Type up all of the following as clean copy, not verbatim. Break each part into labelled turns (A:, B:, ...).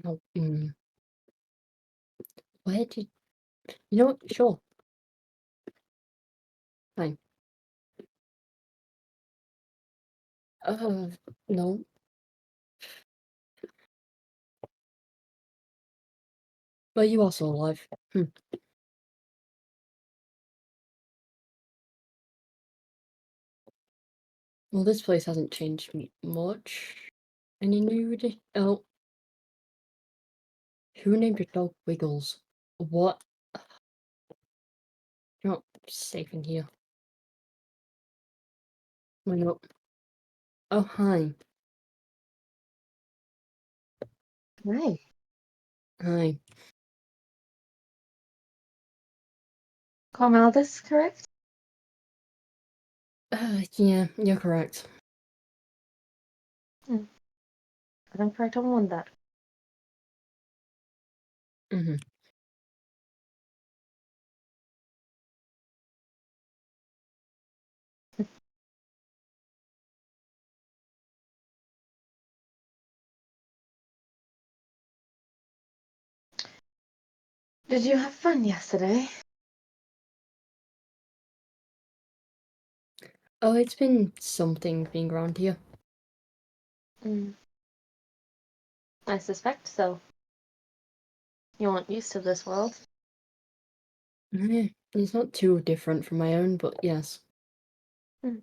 A: Oh, where did you know what? Sure, fine. No. Well, you are still alive. Well, this place hasn't changed me much. Any new Oh, who named your dog Wiggles? What? You're not safe in here. Why not? Oh, hi.
B: Right.
A: Hi.
B: Cormaldis, correct?
A: Yeah, you're correct.
B: I'm correct on one that.
A: Mm-hmm.
B: Did you have fun yesterday?
A: Oh, it's been something being around here.
B: I suspect so. You aren't used to this world.
A: Yeah, it's not too different from my own, but yes.
B: We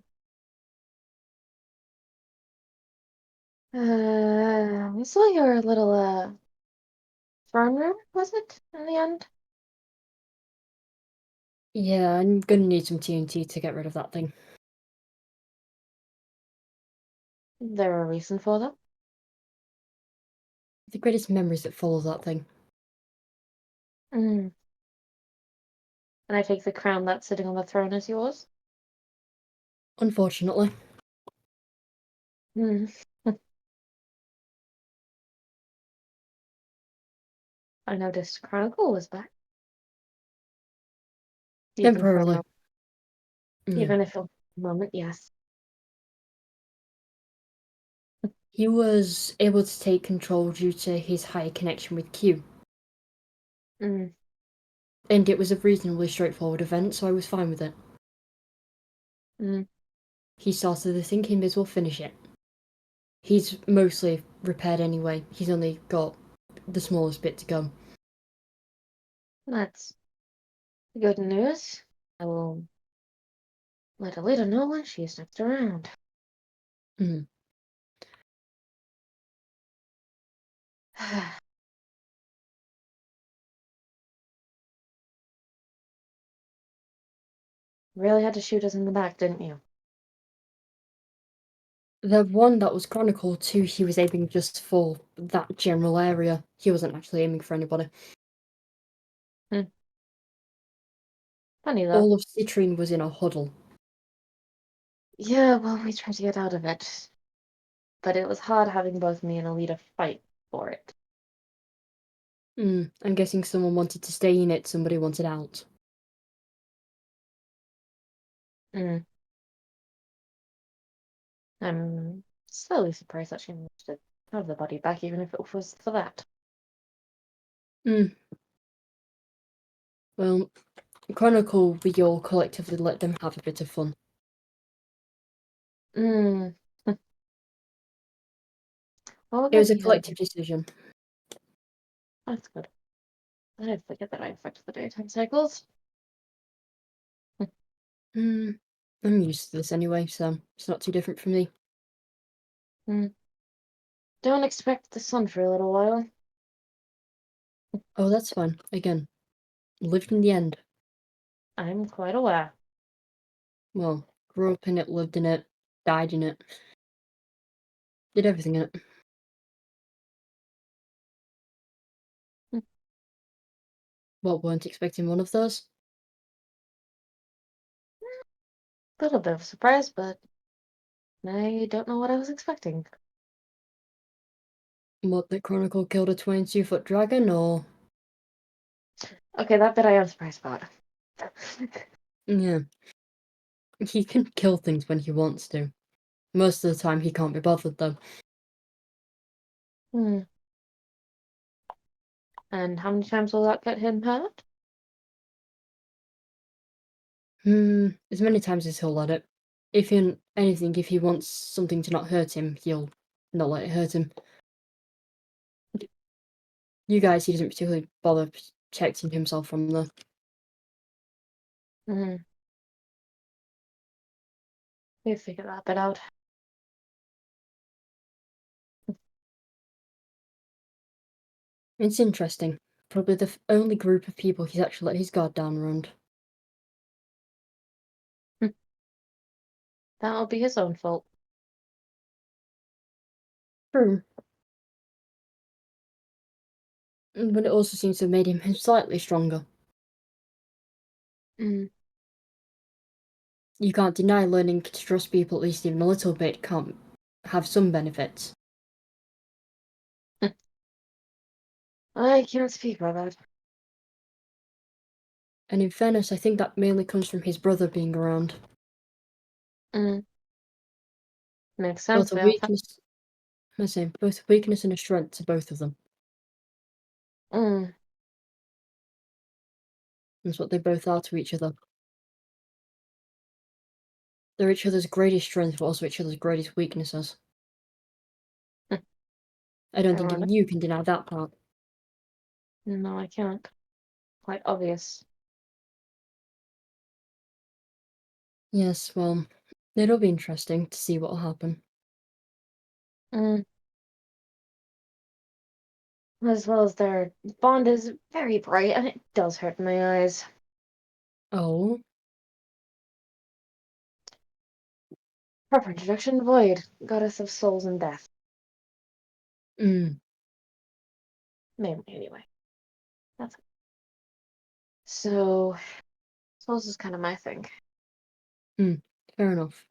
B: saw your little throne room, was it, in the end?
A: Yeah, I'm gonna need some TNT to get rid of that thing.
B: There a reason for that?
A: The greatest memories that follow that thing.
B: And I take the crown that's sitting on the throne as yours?
A: Unfortunately.
B: I noticed Chronicle was back. Even for a
A: Temporarily.
B: moment.
A: Yeah.
B: Even if a moment, yes.
A: He was able to take control due to his higher connection with Q.
B: Mm.
A: And it was a reasonably straightforward event, so I was fine with it.
B: Mm.
A: He started the thing, he may as well finish it. He's mostly repaired anyway. He's only got the smallest bit to go.
B: That's good news. I will let Aelita know when she's next around.
A: Mm.
B: Really had to shoot us in the back, didn't you?
A: The one that was Chronicle 2, he was aiming just for that general area. He wasn't actually aiming for anybody.
B: Funny though.
A: All of Citrine was in a huddle.
B: Yeah, well, we tried to get out of it. But it was hard having both me and Aelita fight for it.
A: I'm guessing someone wanted to stay in it, somebody wanted out.
B: Mm. I'm slowly surprised that she managed to have the body back, even if it was for that.
A: Well, Chronicle, we all collectively let them have a bit of fun.
B: Mm. Well, we're
A: It
B: glad
A: was a
B: you had a
A: collective
B: good.
A: decision.
B: That's good. I did forget that I affected the daytime cycles.
A: I'm used to this anyway, so it's not too different from me.
B: Mm. Don't expect the sun for a little while.
A: Oh, that's fine. Again, lived in the end.
B: I'm quite aware.
A: Well, grew up in it, lived in it, died in it, did everything in it.
B: Mm.
A: Well, weren't expecting one of those.
B: Little bit of a surprise, but I don't know what I was expecting.
A: What, that Chronicle killed a 22-foot dragon, or...
B: Okay, that bit I am surprised about.
A: Yeah. He can kill things when he wants to. Most of the time he can't be bothered, though.
B: Hmm. And how many times will that get him hurt?
A: As many times as he'll let it. If he wants something to not hurt him, he'll not let it hurt him. You guys, he doesn't particularly bother protecting himself from the.
B: Mm. We'll figure that bit out.
A: It's interesting. Probably the only group of people he's actually let his guard down around.
B: That'll be his own fault.
A: True. But it also seems to have made him slightly stronger.
B: Mm.
A: You can't deny learning to trust people at least even a little bit can't have some benefits.
B: I can't speak about that.
A: And in fairness, I think that mainly comes from his brother being around.
B: Mm. Makes
A: Both
B: sense.
A: a weakness, I say, both a weakness and a strength to both of them.
B: Mm.
A: That's what they both are to each other. They're each other's greatest strengths, but also each other's greatest weaknesses. I don't think even
B: Ironic.
A: you can deny that part.
B: No, I can't. Quite obvious.
A: Yes, well, it'll be interesting to see what'll happen.
B: Mm. As well as their bond is very bright, and it does hurt my eyes.
A: Oh,
B: Proper introduction, Void, goddess of souls and death.
A: mm,
B: Mainly, anyway. That's it. So, souls is kind of my thing.
A: fair enough.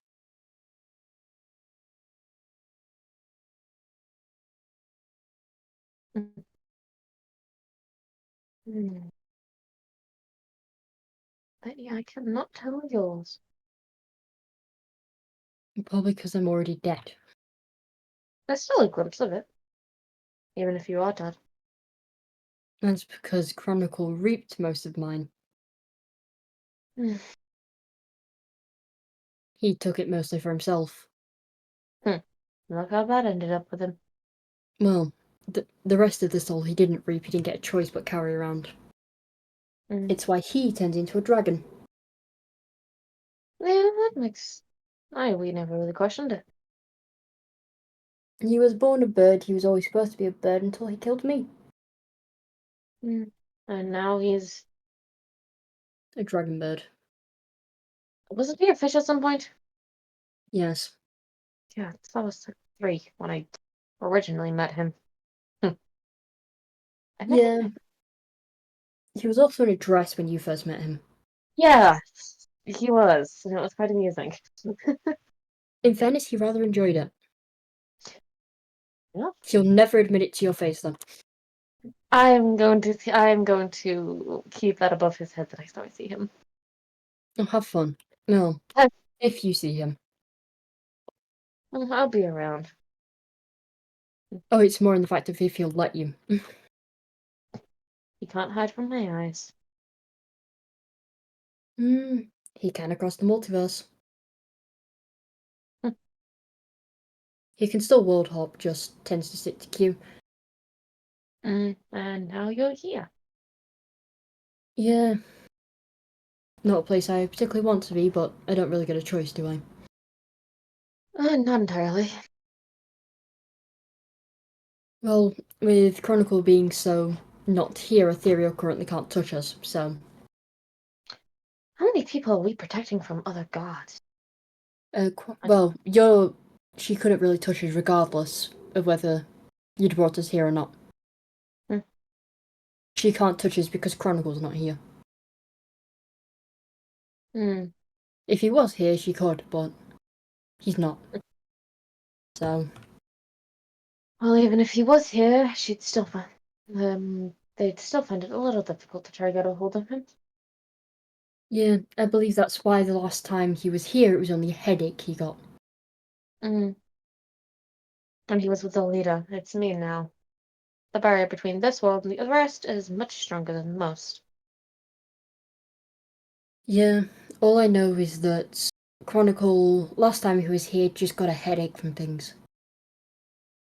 B: Mm. Mm. But yeah, I cannot tell yours.
A: Probably because I'm already dead.
B: There's still a glimpse of it, even if you are dead.
A: That's because Chronicle reaped most of mine.
B: Mm.
A: He took it mostly for himself.
B: Look how that ended up with him.
A: Well, the rest of the soul he didn't reap, he didn't get a choice but carry around.
B: Mm.
A: It's why he turned into a dragon.
B: Yeah, that makes. We never really questioned it.
A: He was born a bird, he was always supposed to be a bird until he killed me.
B: Mm. And now he's.
A: A dragon bird.
B: Wasn't he a fish at some point?
A: Yes.
B: Yeah, that was like 3 when I originally met him. I met
A: Yeah.
B: him.
A: He was also in a dress when you first met him.
B: Yeah, he was, and it was quite amusing.
A: In fairness, he rather enjoyed it.
B: Yeah.
A: He'll never admit it to your face, though.
B: I'm going to keep that above his head the next time I see him.
A: Oh, have fun. No.
B: Uh,
A: If you see him.
B: I'll be around.
A: Oh, it's more in the fact of if he'll let you.
B: He can't hide from my eyes.
A: He can across the multiverse. He can still world hop, just tends to stick to Q.
B: And now you're here.
A: Yeah. Not a place I particularly want to be, but I don't really get a choice, do I?
B: Not entirely.
A: Well, with Chronicle being so not here, Ethereal currently can't touch us, so.
B: How many people are we protecting from other gods?
A: Well, she couldn't really touch us regardless of whether you'd brought us here or not.
B: Hmm.
A: She can't touch us because Chronicle's not here.
B: Hmm.
A: If he was here, she could, but he's not. So,
B: Well, even if he was here, they'd still find it a little difficult to try to get a hold of him.
A: yeah, I believe that's why the last time he was here, it was only a headache he got.
B: Mm. And he was with Aelita. It's me now. The barrier between this world and the rest is much stronger than most.
A: Yeah, all I know is that Chronicle, last time he was here, just got a headache from things.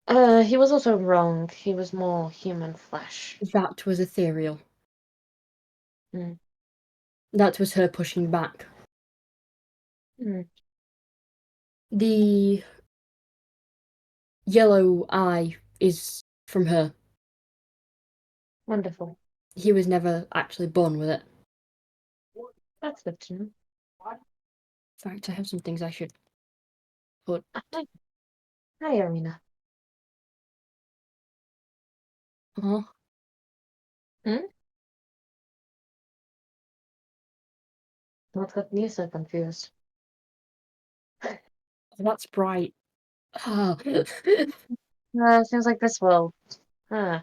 B: He was also wrong. He was more human flesh.
A: That was ethereal.
B: Mm.
A: That was her pushing back.
B: Mm.
A: The yellow eye is from her.
B: Wonderful.
A: He was never actually born with it.
B: That's good to know.
A: In fact, I have some things I should put.
B: Hi, hi, Arena.
A: Huh?
B: Hmm? What got you so confused?
A: That's bright. Ah.
B: Seems like this will. Huh.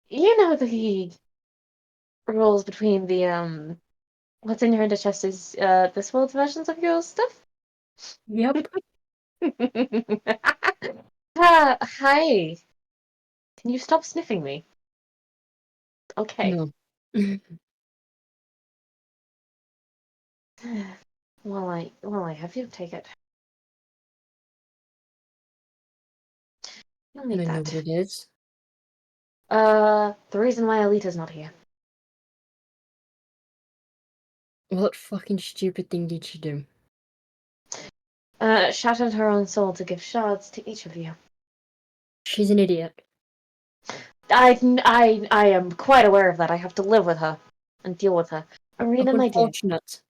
B: You know the rules between the what's in your inner chest is this world's versions of your stuff?
A: Yep.
B: Hi. Can you stop sniffing me? Okay.
A: No.
B: Well, I have you take it. You'll
A: And
B: need
A: I know what
B: that.
A: it is.
B: The reason why Aelita's not here.
A: What fucking stupid thing did she do?
B: Shattered her own soul to give shards to each of you.
A: She's an idiot.
B: I am quite aware of that. I have to live with her and deal with her.
A: How
B: Arena, my dear,
A: unfortunate.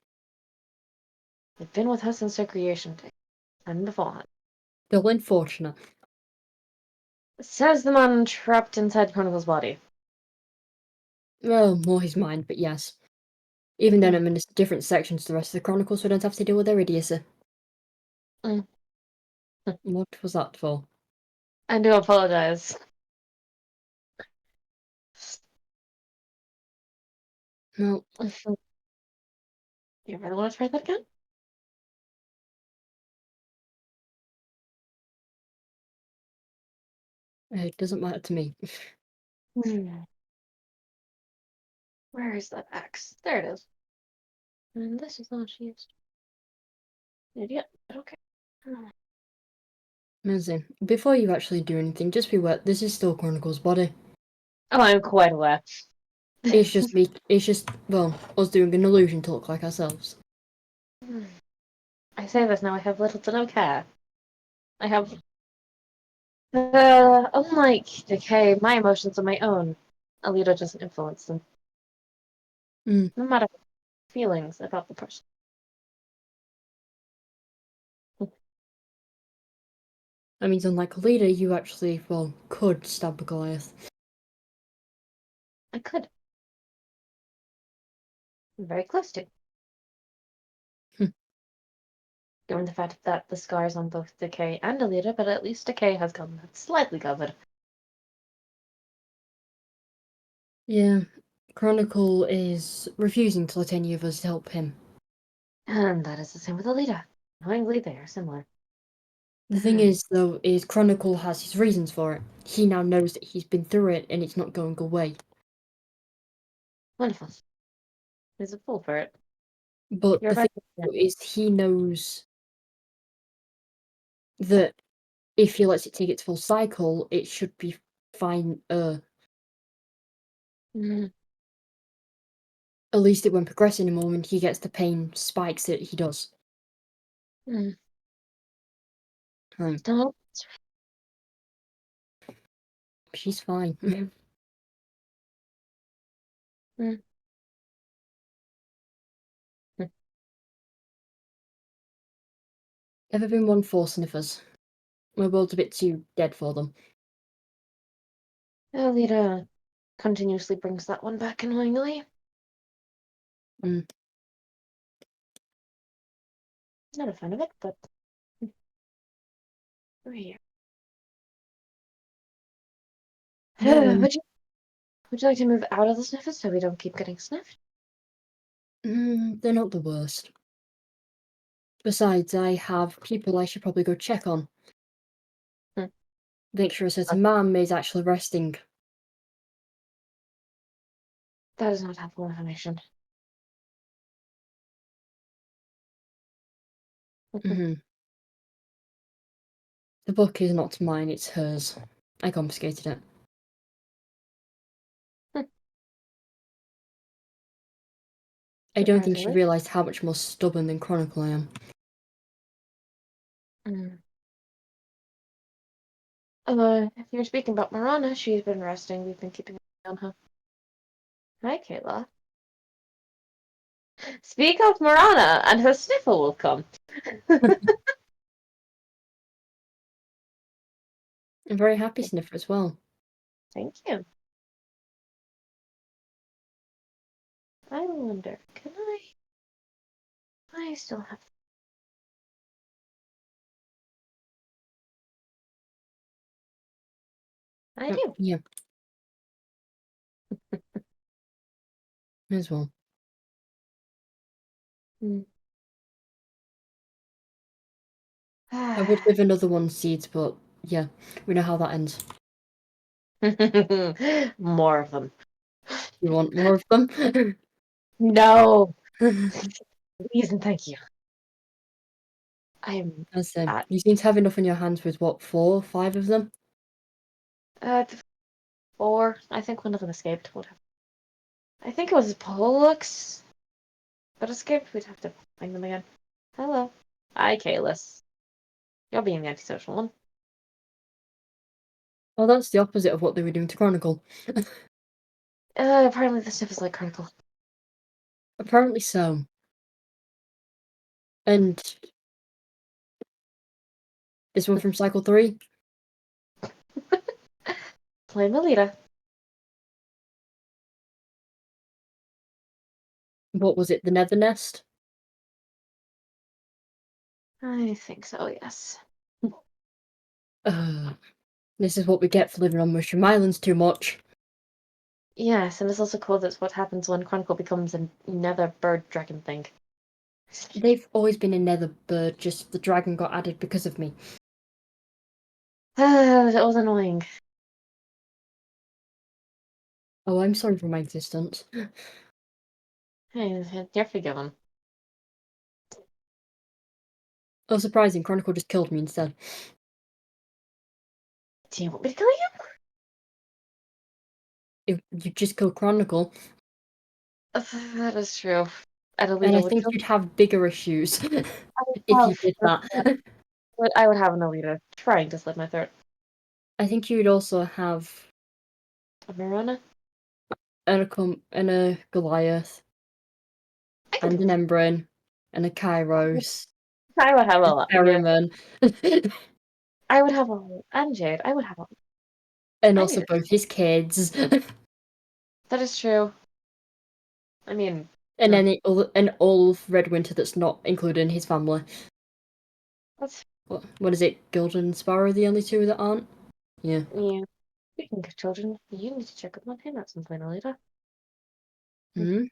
B: I've been with her since her creation day, and beforehand.
A: Still unfortunate.
B: Says the man trapped inside Chronicle's body.
A: Well, more his mind, but yes. Even then,
B: Mm.
A: I'm in a different section to the rest of the Chronicles, so I don't have to deal with their idiocy.
B: Mm.
A: What was that for?
B: I do apologize.
A: No,
B: You really want to try that again?
A: it doesn't matter to me.
B: Hmm. Where is that axe? There it is. And this is not used. Idiot, but okay. Hmm.
A: Amazing. Before you actually do anything, just be aware, this is still Chronicle's body.
B: Oh, I'm quite aware.
A: It's just me, it's just, well, us doing an illusion to look like ourselves.
B: I say this now, I have little to no care. I have. Unlike Decay, my emotions are my own. Aelita doesn't influence them.
A: Mm.
B: No matter what feelings about the person.
A: That means unlike a leader, you actually, well, could stab a Goliath.
B: I could. I'm very close to.
A: Hmm.
B: Given the fact that the scars on both Decay and Aelita, but at least Decay has gotten slightly covered.
A: Yeah, Chronicle is refusing to let any of us help him.
B: And that is the same with Aelita. Annoyingly, they are similar.
A: The thing is, though, is Chronicle has his reasons for it. He now knows that he's been through it and it's not going away.
B: Wonderful. He's a fool for it.
A: But
B: You're
A: the thing
B: about to.
A: is, he knows that if he lets it take its full cycle, it should be fine.
B: Mm,
A: At least it won't progress anymore when he gets the pain spikes that he does.
B: mm.
A: Um,
B: Still,
A: she's fine.
B: mm, mm.
A: Ever been one for sniffers? My world's a bit too dead for them.
B: Aelita continuously brings that one back annoyingly.
A: Mm.
B: Not a fan of it, but we're here.
A: No,
B: Would you like to move out of the sniffers so we don't keep getting sniffed?
A: they're not the worst. Besides, I have people I should probably go check on.
B: Hmm.
A: Make sure a certain man is actually resting.
B: That is not helpful information.
A: Mm-hmm. The book is not mine, it's hers. I confiscated it. I don't think she
B: Surprisingly.
A: realised how much more stubborn than Chronicle I am.
B: If you're speaking about Marana, she's been resting. We've been keeping an eye on her. Hi, Kayla. Speak of Marana, and her sniffle will come.
A: I'm very happy Sniffer as well.
B: Thank you. I wonder, can I still have... I
A: Oh,
B: do.
A: yeah, as well. I would give another one seeds, but yeah, we know how that ends.
B: More of them.
A: You want more of them?
B: No! Please and thank you. I'm
A: I say,
B: at
A: you seem to have enough on your hands with what, 4 or 5 of them?
B: 4. I think one of them escaped. Whatever. I think it was Pollux that escaped. We'd have to find them again. Hello. Hi, Kalis. You're being the antisocial one.
A: Well, that's the opposite of what they were doing to Chronicle.
B: Apparently the stuff is like critical.
A: Apparently so. And this one from Cycle 3?
B: Play Aelita.
A: What was it, the Nether Nest?
B: I think so, yes.
A: This is what we get for living on Mushroom Islands too much.
B: Yes, and it's also cool that's what happens when Chronicle becomes another bird dragon thing.
A: They've always been a nether bird, just the dragon got added because of me.
B: That was annoying.
A: Oh, I'm sorry for my existence.
B: Hey, you're forgiven.
A: Oh, surprising, Chronicle just killed me instead.
B: Do you want me to kill you?
A: If you just killed Chronicle,
B: That is true.
A: and
B: Adelita
A: I
B: would
A: think
B: kill.
A: you'd have bigger issues
B: I would
A: if you
B: have.
A: did that.
B: I would have an Aelita trying to slit my throat.
A: I think you'd also have
B: A Mirana?
A: and a Goliath,
B: I could
A: and
B: do
A: an
B: it.
A: Embrane, and a Kairos,
B: I would have a
A: a
B: lot. Yeah.
A: Ferryman,
B: I would have a and Jade. I would have a.
A: and
B: I
A: also
B: need it.
A: both his kids,
B: That is true. I mean,
A: and and all of Redwinter that's not included in his family.
B: that's
A: What is it? Gildan and Sparrow are the only two that aren't? Yeah.
B: yeah. Speaking of children, you need to check up on him at some point, Aelita.
A: Hmm?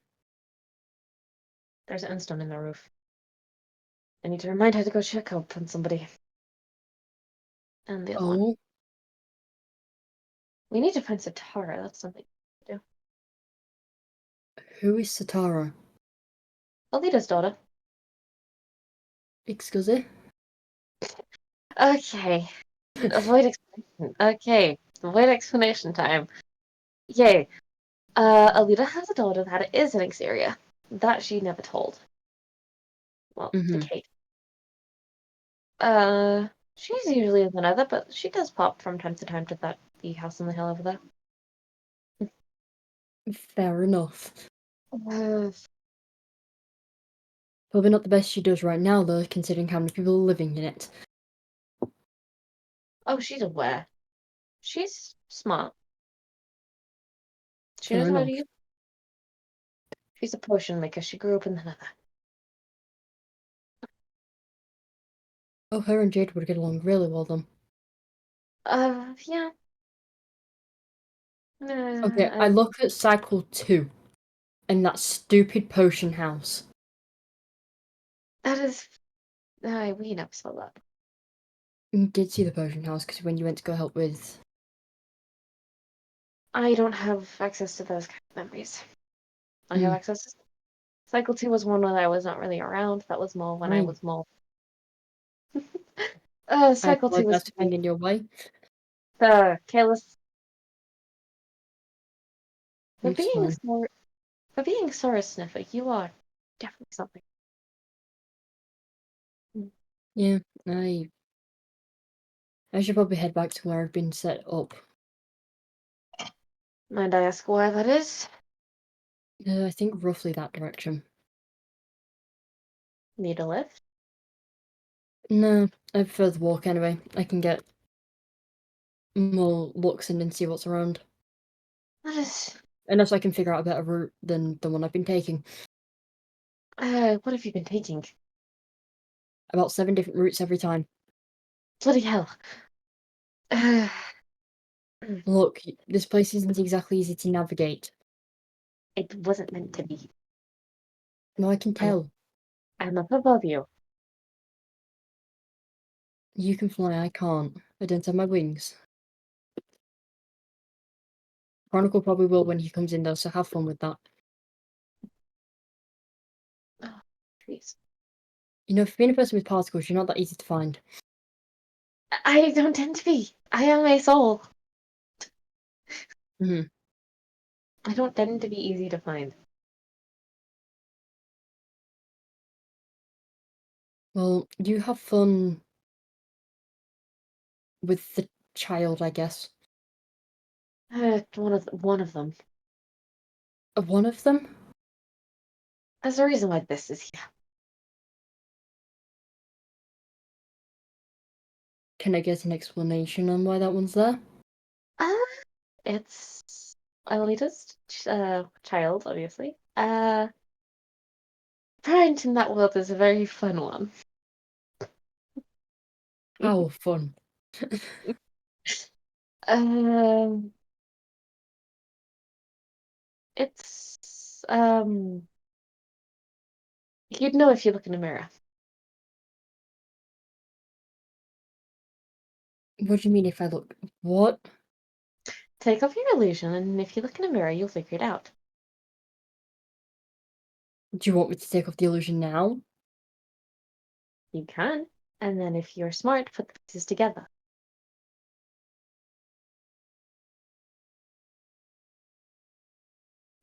B: There's an endstone in the roof. I need to remind her to go check up on somebody. And the other one.
A: Oh,
B: We need to find Satara. That's something to do.
A: who is Satara?
B: Alita's daughter.
A: Excuse me?
B: Okay. Avoid explanation. Okay. Avoid explanation time. Yay. Alita has a daughter that is an Exyria. That she never told. Well, the
A: Mm-hmm.
B: Kate. She's usually in the Nether, but she does pop from time to time to the house on the hill over there.
A: Fair enough.
B: Uh,
A: Probably not the best she does right now, though, considering how many people are living in it.
B: oh, she's aware. She's smart. She
A: Fair
B: knows how to
A: enough.
B: use. She's a potion maker. She grew up in the Nether.
A: Oh, her and Jade would get along really well, then.
B: Yeah.
A: Okay, I look at Cycle 2, and that stupid potion house.
B: That is. We never saw that.
A: You did see the potion house because when you went to go help with.
B: I don't have access to those kind of memories. I have access to Cycle 2 was one when I was not really around. That was more when I
A: Fine.
B: was more.
A: I
B: Cycle 2 was
A: apologize for being in your way.
B: careless. For
A: It's
B: being
A: fine.
B: for being Sora Sniffer, you are definitely something.
A: Yeah, I should probably head back to where I've been set up.
B: Mind I ask why that is?
A: I think roughly that direction.
B: Need a lift?
A: No, I prefer the walk anyway. I can get more looks in and see what's around.
B: That is.
A: Unless I can figure out a better route than the one I've been taking.
B: What have you been taking?
A: About 7 different routes every time.
B: Bloody hell.
A: Look, this place isn't exactly easy to navigate.
B: It wasn't meant to be.
A: No, I can tell.
B: I'm up above you.
A: You can fly, I can't. I don't have my wings. Chronicle probably will when he comes in though, so have fun with that.
B: Oh, trees.
A: You know, for being a person with particles, you're not that easy to find.
B: I don't tend to be. I am a soul.
A: Hmm.
B: I don't tend to be easy to find.
A: Well, you have fun with the child, I guess.
B: One of them.
A: One of them?
B: There's a reason why this is here.
A: Can I get an explanation on why that one's there?
B: Uh, it's Aelita's child, obviously. Parent in that world is a very fun one.
A: How fun.
B: Um, it's you'd know if you look in a mirror.
A: What do you mean if I look? What?
B: Take off your illusion, and if you look in a mirror, you'll figure it out.
A: Do you want me to take off the illusion now?
B: You can, and then if you're smart, put the pieces together.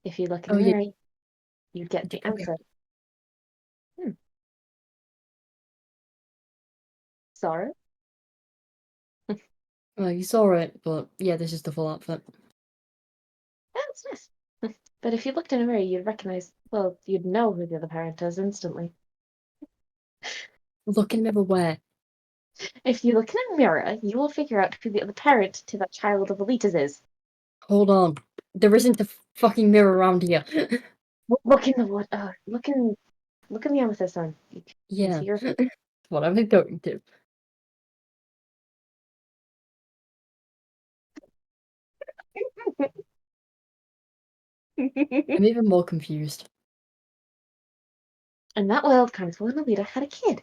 B: If you look in
A: Oh,
B: a
A: yeah.
B: mirror, you get the
A: Okay.
B: answer. Sorry.
A: Well, you saw it, but yeah, this is the full outfit.
B: That's nice. But if you looked in a mirror, you'd recognize, well, you'd know who the other parent is instantly.
A: Look in the mirror where?
B: If you look in a mirror, you will figure out who the other parent to that child of Alita's is.
A: Hold on. There isn't a fucking mirror around here.
B: Look in the what? Look in the amethyst one. You can
A: Yeah.
B: see your.
A: What am I going to? I'm even more confused.
B: In that world, Carnival and Alita had a kid.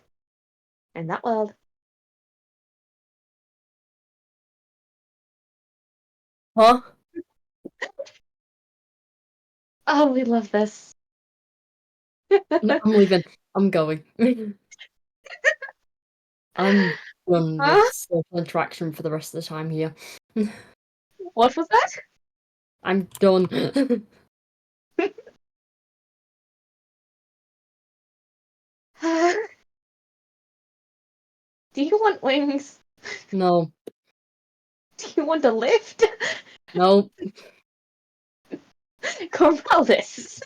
B: In that world,
A: Huh?
B: oh, we love this.
A: No, I'm leaving. I'm going. I'm done with
B: Huh?
A: social interaction for the rest of the time here.
B: What was that?
A: I'm done.
B: Do you want wings?
A: No.
B: Do you want a lift?
A: No.
B: Cormaldis.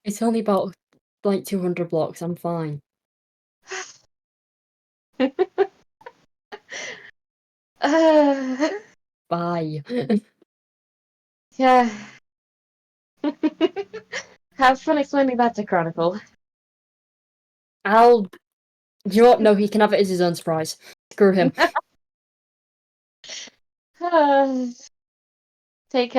A: It's only about like 200 blocks. I'm fine.
B: uh,
A: Bye.
B: yeah. Have fun explaining that to Chronicle.
A: I'll. Do you know what? No, he can have it as his own surprise. Screw him.
B: Take care.